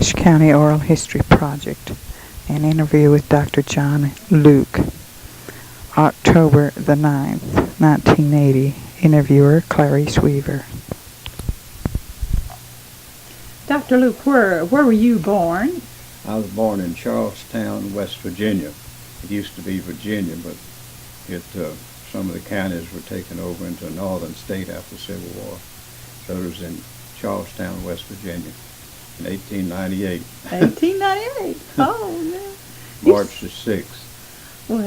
Ashe County Oral History Project. An interview with Dr. John Luke. October the 9th, 1980. Interviewer Clarice Weaver. Dr. Luke, where were you born? I was born in Charlestown, West Virginia. It used to be Virginia, but some of the counties were taken over into a northern state after the Civil War. So it was in Charlestown, West Virginia, in 1898. 1898. Oh, yeah. March the 6th. Well,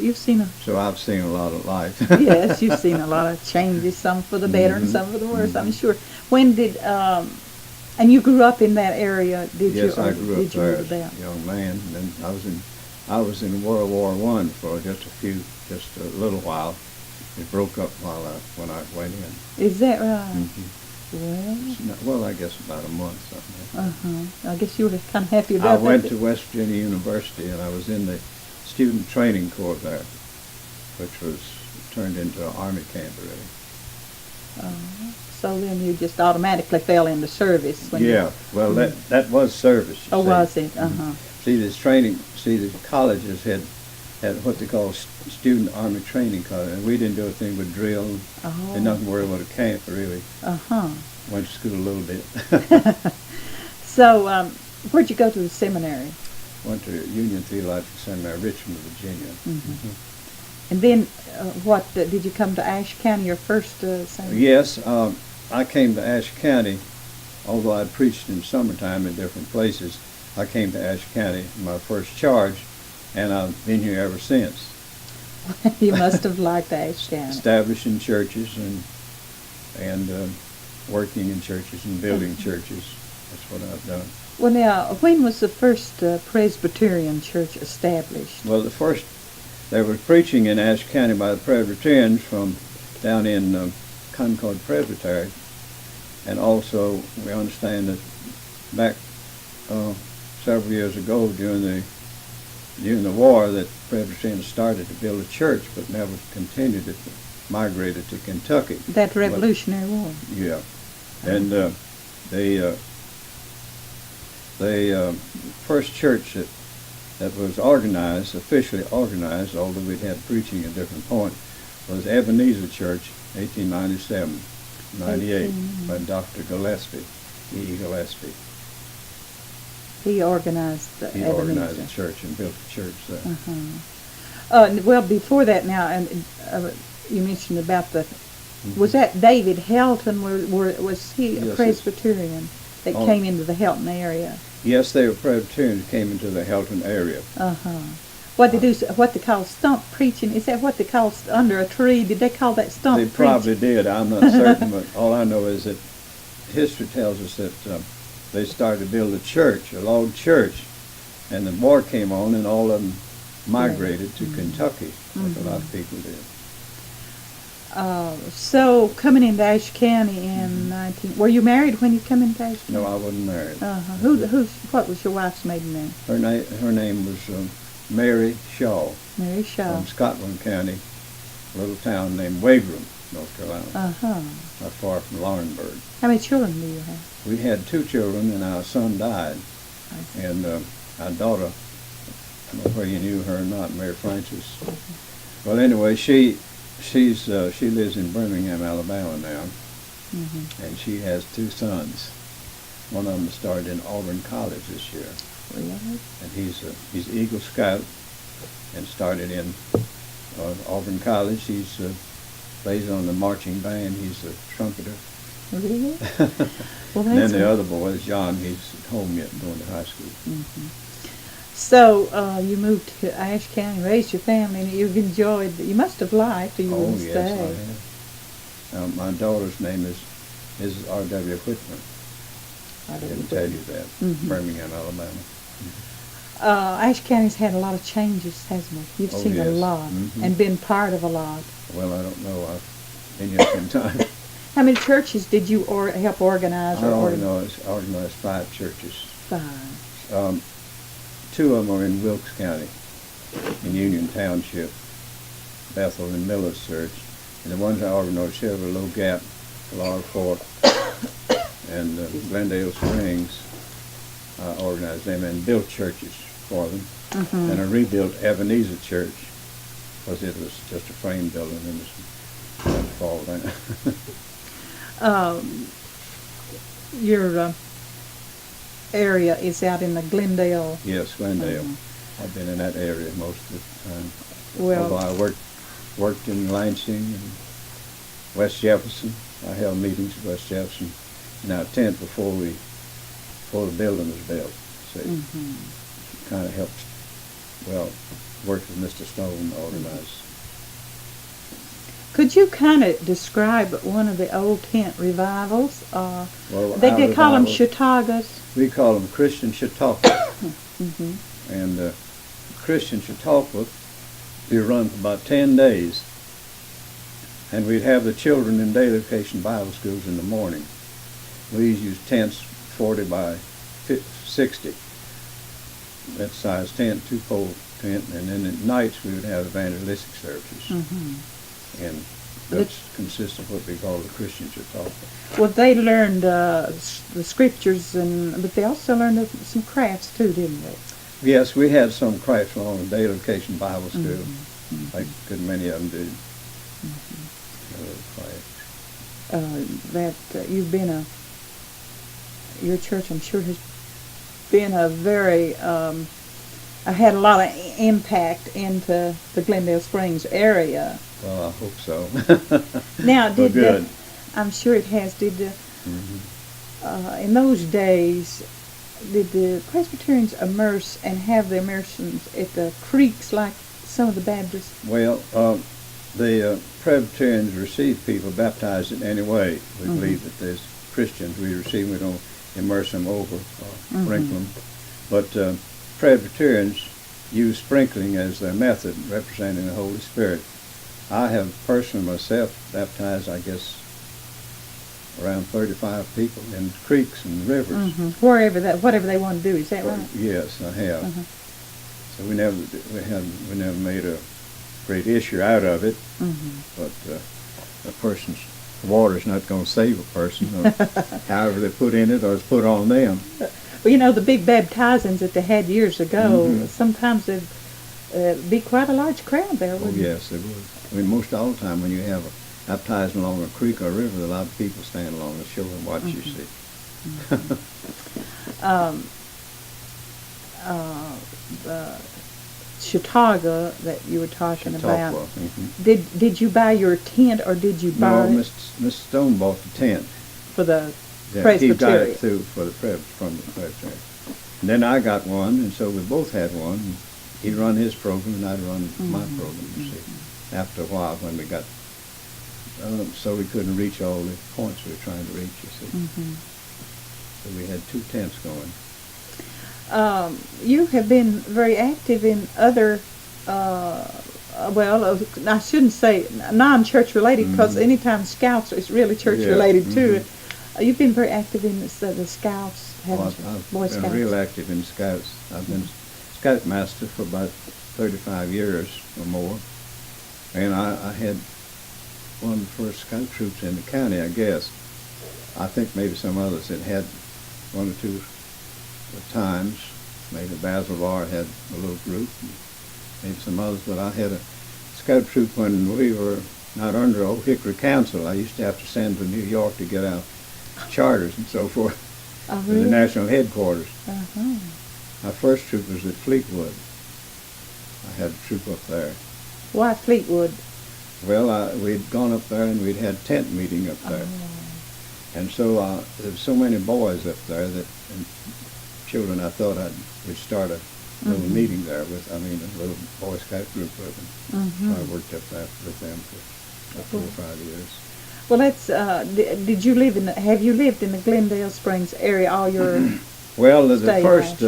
you've seen So I've seen a lot of life. yes, you've seen a lot of changes, some for the better and some for the worse, I'm sure. When did, and you grew up in that area, did you? Yes, I grew up there as a young man. And then I was in World War I for just a little while. It broke up when I went in. Is that right? Mm-hmm. Well, I guess about a month, something. I guess you were kind of happy about that. I went to West Virginia University, and I was in the Student Training Corps there, which was turned into an Army camp, really. So then you just automatically fell into service. Well, that was service. Oh, was it? See, the colleges had what they call student army training college, and we didn't do a thing with drill and nothing worry about a camp, really. Went to school a little bit. So, where'd you go to the seminary? Went to Union Theological Seminary, Richmond, Virginia. And then, did you come to Ashe County, your first seminary? Yes, I came to Ashe County, although I preached in summertime in different places. I came to Ashe County, my first charge, and I've been here ever since. You must have liked Ashe County. Establishing churches and working in churches and building churches. That's what I've done. Well, now, when was the first Presbyterian church established? Well, they were preaching in Ashe County by the Presbyterians from down in Concord Presbytery, and also we understand that back several years ago during the war that Presbyterians started to build a church, but never continued it. Migrated to Kentucky. That Revolutionary War. Yeah, and the first church that was officially organized, although we'd had preaching at different points, was Ebenezer Church, 1897, 98, by Dr. Gillespie, E. Gillespie. He organized the He organized the church and built the church there. Well, before that now, and you mentioned about was that David Helton, was he a Presbyterian that came into the Helton area? Yes, they were Presbyterians, came into the Helton area. What they call stump preaching, is that what they call under a tree? Did they call that stump preaching? They probably did, I'm not certain, but all I know is that history tells us that they started to build a church, a log church, and the war came on and all of them migrated to Kentucky, like a lot of people did. So, coming into Ashe County in were you married when you come into Ashe County? No, I wasn't married. What was your wife's maiden name? Her name was Mary Shaw. Mary Shaw. From Scotland County, a little town named Wagram, North Carolina. Not far from Laurinburg. How many children do you have? We had 2 children, and our son died. And our daughter, I don't know whether you knew her or not, Mary Frances. Well, anyway, she lives in Birmingham, Alabama now, and she has 2 sons. One of them started in Auburn College this year. Really? And he's Eagle Scout and started in Auburn College. He's plays on the marching band. He's a trumpeter. Really? Well, and then the other boy is John. He's at home yet, going to high school. So you moved to Ashe County, raised your family, and you've enjoyed. You must have liked. You Oh yes, I have. My daughter's name is Mrs. R.W. Whitman. I didn't tell you that. Birmingham, Alabama. Ashe County's had a lot of changes, hasn't it? You've seen a lot and been part of a lot. Well, I don't know. I've been here some time. How many churches did you help organize? I organized 5 churches. 5. 2 of them are in Wilkes County, in Union Township, Bethel and Miller's Church. And the ones I organized, Silver, Low Gap, Laurel Fork, and Glendale Springs, I organized them and built churches for them. Mm-hmm. And I rebuilt Ebenezer Church because it was just a frame building and it was going to fall down. Your area is out in the Glendale. Yes, Glendale. Mhm. I've been in that area most of the time. Well, Although I worked in Lansing and West Jefferson. I held meetings at West Jefferson in our tent before the building was built. So it kind of helped, work with Mr. Stone to organize. could you kind of describe one of the old tent revivals? Well, They our call them revivals, Chautauquas. we call them Christian Chautauqua. Mm-hmm. And Christian Chautauqua, we run for about 10 days. And we'd have the children in day location Bible schools in the morning. We use tents 40 by 60. That size tent, 2-pole tent. And then at nights we would have evangelistic services. Mm-hmm. And that's consistent with what we call the Christian Chautauqua. Well, they learned the scriptures, but they also learned some crafts too, didn't they? Yes, we had some crafts along the day location Bible school, Mm-hmm. like a good many of them did. You've been your church, I'm sure, has been a very, had a lot of impact into the Glendale Springs area. Well, I hope so. Now, Well, did good. I'm sure it has. Did Mhm. in those days, did the Presbyterians immerse and have the immersions at the creeks like some of the Baptists? Well, the Presbyterians receive people baptized in any way. We believe that there's Christians we receive, we don't immerse them over, sprinkle them. But Presbyterians use sprinkling as their method, representing the Holy Spirit. I have personally myself baptized, I guess, around 35 people in creeks and rivers. Mm-hmm. Whatever they want to do, is that right? Yes, I have. So we never made a great issue out of it. But a person's water's not going to save a person. Or however they put in it, or it's put on them. Well, you know, the big baptizings that they had years ago, sometimes there'd be quite a large crowd there, Oh wouldn't it? yes, they would. I mean, most all the time when you have a baptizing along a creek or a river, a lot of people stand along the shore and watch you see. The Chautauqua that you were talking about. Chautauqua. Did you buy your tent, or did you buy No, it Mr. Stone bought the tent. for the Yeah, he got Presbyterian? it through for the from the Presbyterian. And then I got one, and so we both had one. And he'd run his program, and I'd run my program, you see. After a while, when we got, so we couldn't reach all the points we were trying to reach, you see. So we had 2 tents going. You have been very active in other, I shouldn't say non-church related, because anytime scouts is really church related too. You've been very active in the scouts, haven't you? Boy I've Scouts. been real active in scouts. I've been scoutmaster for about 35 years or more. And I had one of the first scout troops in the county, I guess. I think maybe some others had 1 or 2 times. Maybe Basil Barr had a little group, maybe some others, but I had a scout troop when we were not under Old Hickory Council. I used to have to send to New York to get out charters and so forth Oh, to really? the national headquarters. Uh-huh. My first troop was at Fleetwood. I had a troop up there. Why Fleetwood? Well, we'd gone up there and we'd had tent meeting up there. And so there were so many boys up there that, and children, I thought we'd start a little meeting there with, a little Boy Scout group with them. So I worked up there with them for about 4 or 5 years. Well, that's. Did you live in? Have you lived in the Glendale Springs area all your? Well, the Stay first,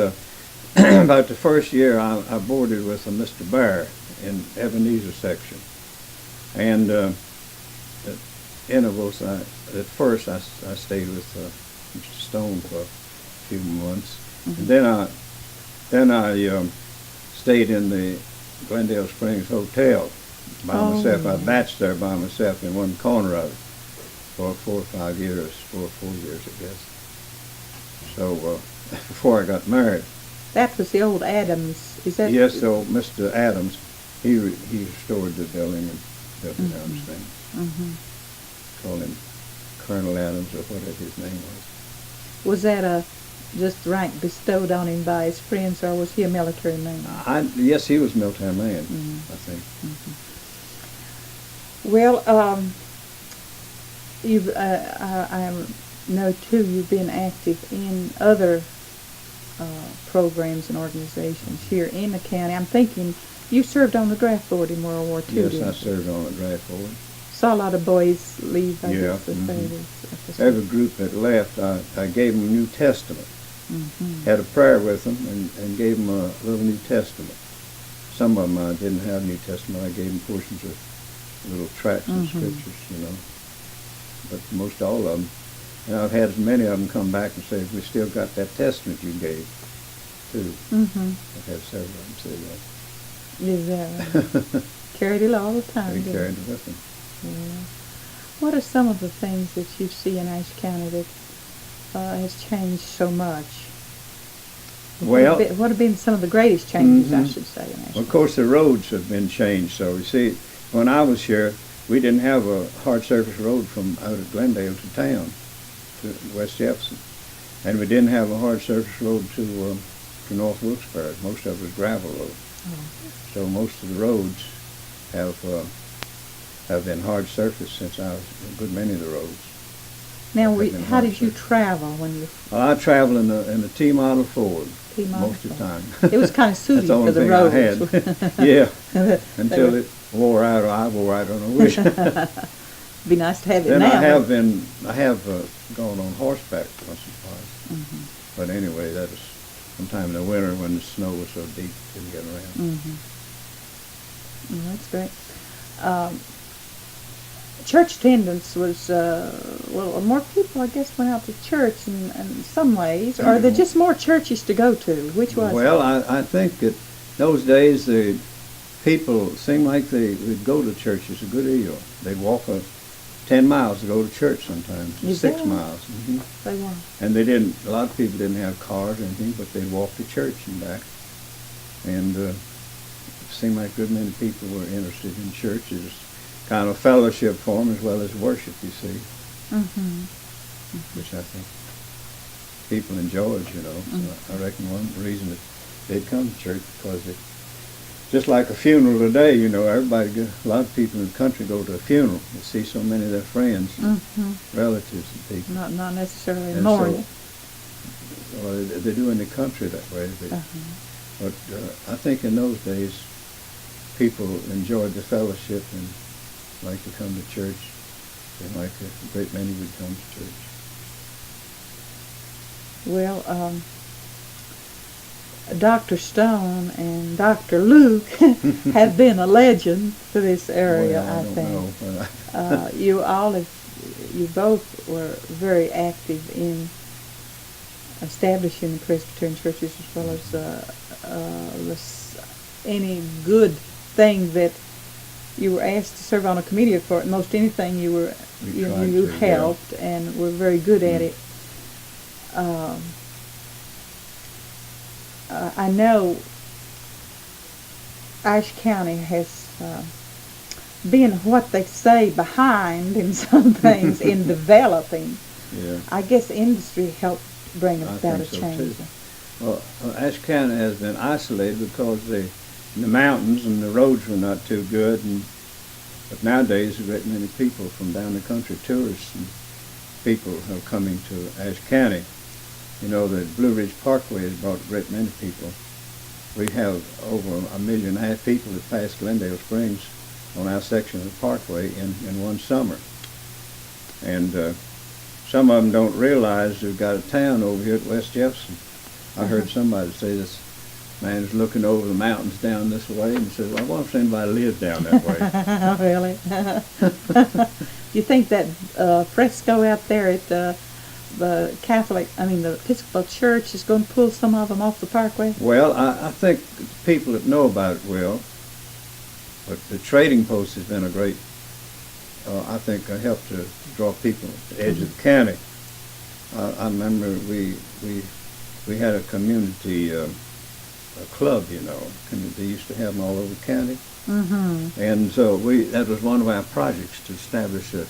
about the first year, I boarded with Mr. Bear in Ebenezer section. And at intervals, at first I stayed with Mr. Stone for a few months. And then I stayed in the Glendale Springs Hotel by myself. I batched there by myself in one corner of it for 4 or 5 years, 4 or 4 years, I guess. So before I got married. That was the old Adams. Is that? Yes, so Mr. Adams, he restored the building and built it down the street. Mm-hmm. Called him Colonel Adams or whatever his name was. Was that a just rank bestowed on him by his friends, or was he a military man? Yes, he was a military man, Mhm. I think. Well, you've I know too you've been active in other programs and organizations here in the county. I'm thinking you served on the draft board in World War II. Yes, didn't I you? served on the draft board. Saw a lot of boys leave. I Yeah, guess the service. Every group that left, I gave them a New Testament. Mm-hmm. Had a prayer with them and gave them a little New Testament. Some of them I didn't have New Testament. I gave them portions of little tracts and scriptures, you know. But most all of them. And I've had many of them come back and say, we still got that testament you gave, too. Mm-hmm. I've had several of them say that. Is that right? Carried it all the time. They didn't carried you? it with them. Yeah. What are some of the things that you see in Ashe County that has changed so much? Well, what have been some of the greatest changes, I Mhm. should say, in Ashe Well, of course, the roads have been changed. So, you see, when I was here, we didn't have a hard surface road from out of Glendale to town, to West Jefferson. And we didn't have a hard surface road to North Wilkesboro. Most of it was gravel road. Oh. So most of the roads have been hard surface since a good many of the roads. Now, have been how hard did you surface. travel when you Well, I travel in a T-model Ford T-model most of the Ford? time. It was kind of suited That's the for the only roads. thing I had. Yeah, They until were- it wore out or I wore out, I don't know which. Be nice to have it Then now. I have gone on horseback once or twice. Mm-hmm. But anyway, that was sometime in the winter when the snow was so deep, didn't get around. Mm-hmm. Well, that's great. Church attendance was, more people, I guess, went out to church in some ways. Or are there just more churches to go to? Which was Well, I think that those days the people seemed like they would go to churches a good deal. They'd walk 10 miles to go to church sometimes, Is 6 that? miles. Hmm. They were. And a lot of people didn't have cars or anything, but they'd walk to church and back. And it seemed like a good many people were interested in church as kind of fellowship for them as well as worship, you see, Mm-hmm. which I think people enjoyed, you know. So I reckon one reason that they'd come to church because just like a funeral today, you know, a lot of people in the country go to a funeral to see so many of their friends, Mm-hmm. relatives and people. Not necessarily And mourning. Well, they do in the country that way. But I think in those days, people enjoyed the fellowship and liked to come to church. And like a great many would come to church. Well, Dr. Stone and Dr. Luke have been a legend for this area, Well, I don't think. know. You both were very active in establishing the Presbyterian churches as well as any good thing that you were asked to serve on a committee for. Most anything you were We you tried to, yeah. helped and were very good at it. I know Ashe County has been what they say behind in some things in developing. Yeah. I guess industry helped bring I about a think so, change. too. Well, Ashe County has been isolated because the mountains and the roads were not too good. But nowadays, a great many people from down the country, tourists and people, are coming to Ashe County. You know, the Blue Ridge Parkway has brought a great many people. We have over 1.5 million people that pass Glendale Springs on our section of the parkway in one summer. And some of them don't realize we've got a town over here at West Jefferson. I heard somebody say this man is looking over the mountains down this way and says, well, I wonder if anybody lives down that way. Really? You think that fresco out there at the Episcopal Church is going to pull some of them off the parkway? Well, I think the people that know about it will. But the trading post has been a great, I think, a help to draw people to the edge of the county. I remember we we had a community a club, you know. They used to have them all over the county. Mm-hmm. And so that was one of our projects, to establish a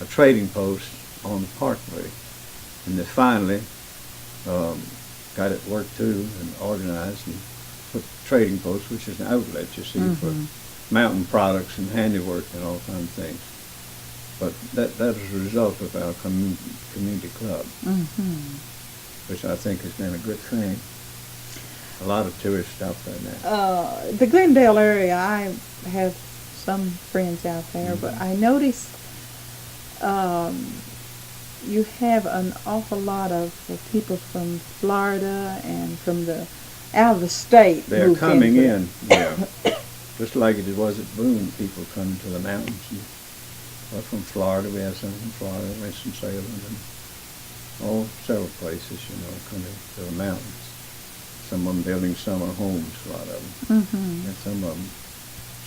trading post on the Parkway. And they finally got it worked through and organized and put the trading post, which is an outlet, you see, for mountain products and handiwork and all kinds of things. But that was a result of our community club, which I think has been a good thing. A lot of tourists out there now. The Glendale area, I have some friends out there, but I noticed you have an awful lot of people from Florida and from out of the state. They're moved coming into in, yeah. Just like it was at Boone, people coming to the mountains. Well, from Florida, we have some from Florida, Winston-Salem, and several places, you know, coming to the mountains. Some of them building summer homes, a lot of them. And some of them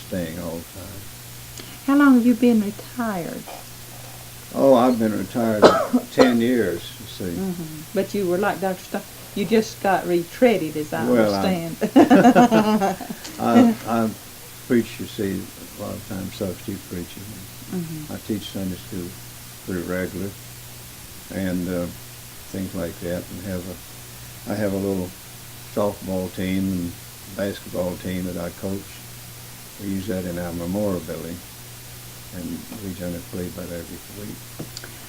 staying all the time. How long have you been retired? Oh, I've been retired 10 years, you see. But you were like Dr. Stein. You just got retreaded, as I Well, understand. I preach, you see, a lot of times substitute preaching. I teach Sunday school pretty regular and things like that. And I have a little softball team and basketball team that I coach. We use that in our memorial building, and we generally play about every week.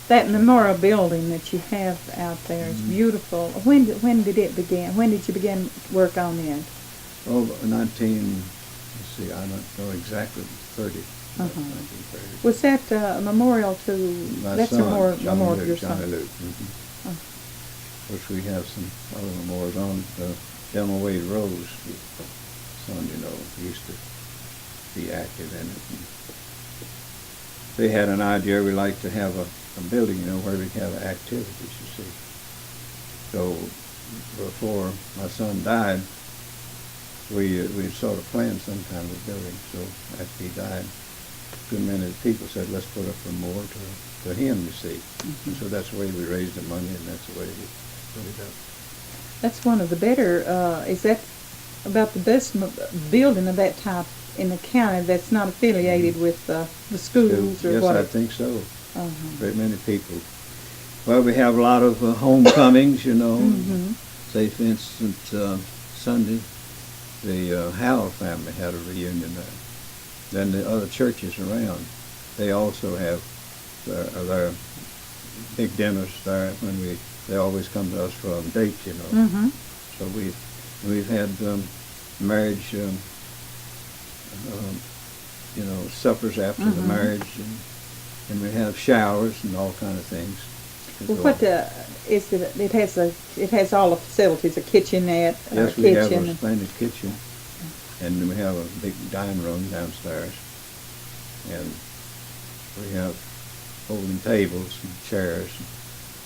That memorial building that you have out there is beautiful. When did it begin? When did you begin work on it? Oh, let's see, I don't know exactly, 1930. Was that a memorial to? My That's son, a memorial to your Johnny son. Luke. Of course, we have some other memorials on Delma Wade Rose. Son, you know, used to be active in it. And they had an idea we like to have a building, you know, where we have activities, you see. So before my son died, we sort of planned some kind of a building. So after he died, a good many people said, let's put up a memorial to him, you see. And so that's the way we raised the money, and that's the way we put it up. That's one of the better. Is that about the best building of that type in the county that's not affiliated with the schools or yes, what? I think so. Very many people. Well, we have a lot of homecomings, you know. Say, for instance, Sunday, the Howell family had a reunion there. Then the other churches around, they also have their big dinners there when they always come to us for a date, you know. So we've had marriage, you know, suppers after the marriage, and we have showers and all kind of things. Well, what is it? It has all the facilities, a kitchenette, Yes, a we have kitchen. a splendid kitchen, and we have a big dining room downstairs, and we have folding tables and chairs and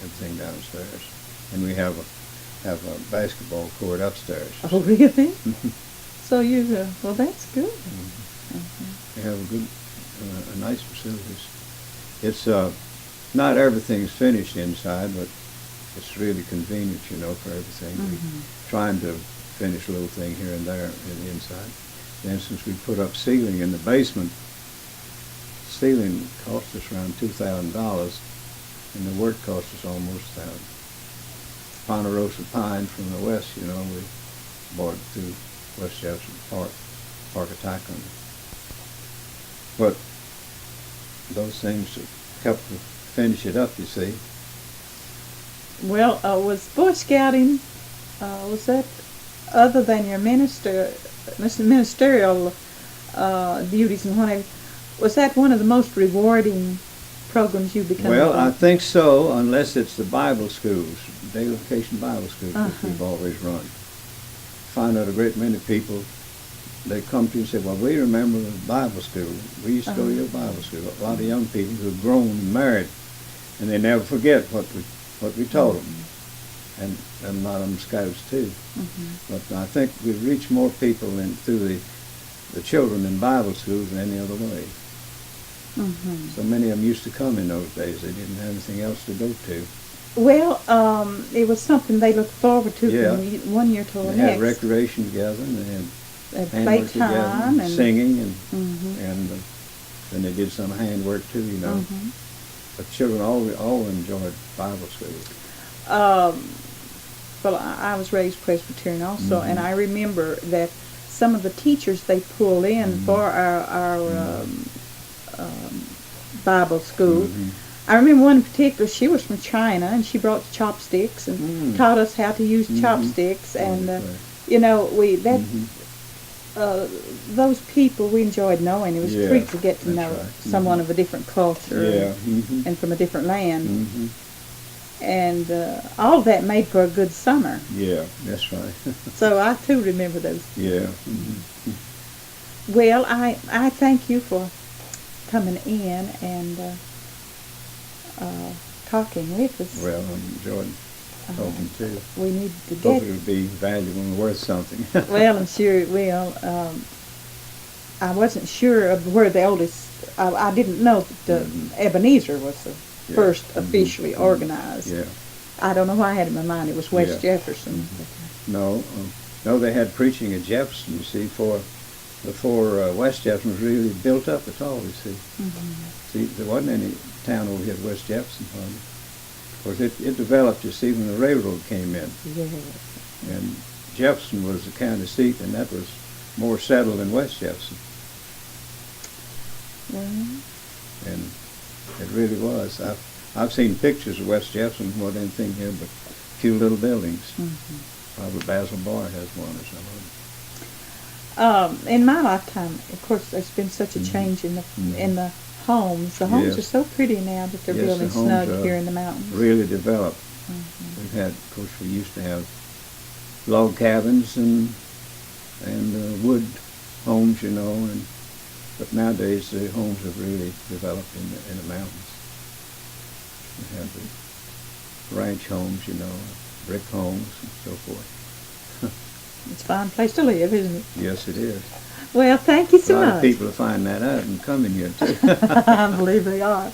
everything downstairs, and we have a basketball court upstairs. Oh, really? So well, that's good. We have a good, a nice facilities. It's not everything's finished inside, but it's really convenient, you know, for everything. We're trying to finish a little thing here and there in the inside. For instance, we put up ceiling in the basement. Ceiling cost us around $2,000, and the work cost us almost Ponderosa pine from the west, you know. We bought it through West Jefferson Park Parkatakan. But those things help to finish it up, you see. Well, was Boy Scouting, was that, other than your ministerial duties and whatever, was that one of the most rewarding programs you become Well, involved I think so, unless it's the Bible schools, daily vacation Bible schools, which we've always run. Find out a great many people, they come to you and say, well, we remember the Bible school. We used to go to your Bible school. A lot of young people who have grown and married, and they never forget what we told them. And a lot of them scouts too. But I think we've reached more people through the children in Bible schools than any other way. So many of them used to come in those days. They didn't have anything else to go to. Well, it was something they looked forward to Yeah. from one year to the They had next. recreation together, and they had They had handwork together, playtime and singing, and Mhm. then they did some handwork too, you know. Mhm. But children all enjoyed Bible school. Well, I was raised Presbyterian also, and Mhm. I remember that some of the teachers they pull in Mhm. for our Bible school. Mhm. I remember one in particular. She was from China, and she brought chopsticks and Mm. taught us how to use Mhm. chopsticks. And Wonderful. you know, Mhm. those people we enjoyed knowing. It was Yeah, a treat to get to that's know right. someone Mhm. of a different culture Yeah. Mhm. and from a different land. Mhm. And all that made for a good summer. Yeah, that's right. So I too remember those. Yeah. Mhm. Well, I thank you for coming in and talking with us. Well, I enjoyed talking too. We need to Hope get. it'll be valuable and worth something. Well, I'm sure it will. I wasn't sure of where the oldest. I didn't know that Mhm. Ebenezer was the Yeah. first Mhm. officially Mhm. organized. Yeah. I don't know why I had in my mind it was West Yeah. Jefferson. No, they had preaching at Jefferson, you see, before West Jefferson was really built up at all, you see. See, there wasn't any town over here at West Jefferson, hardly. Of course, it developed, you see, when the railroad came in. Yes. And Jefferson was the county seat, and that was more settled than West Jefferson. Well, And it really was. I've seen pictures of West Jefferson more than anything here, but a few little buildings. Probably Basil Bar has one or something. in my lifetime, of course, there's been such a Mhm. change in the Mhm. homes. The homes Yes. are so pretty now that they're Yes, the building homes snug are here in the mountains. Really developed. Mhm. We've had, of course, we used to have log cabins and wood homes, you know, but nowadays the homes have really developed in the mountains. We have the ranch homes, you know, brick homes and so forth. It's a fine place to live, isn't it? Yes, it is. Well, thank you A so lot much. of people find that out and come in here too. I believe they are.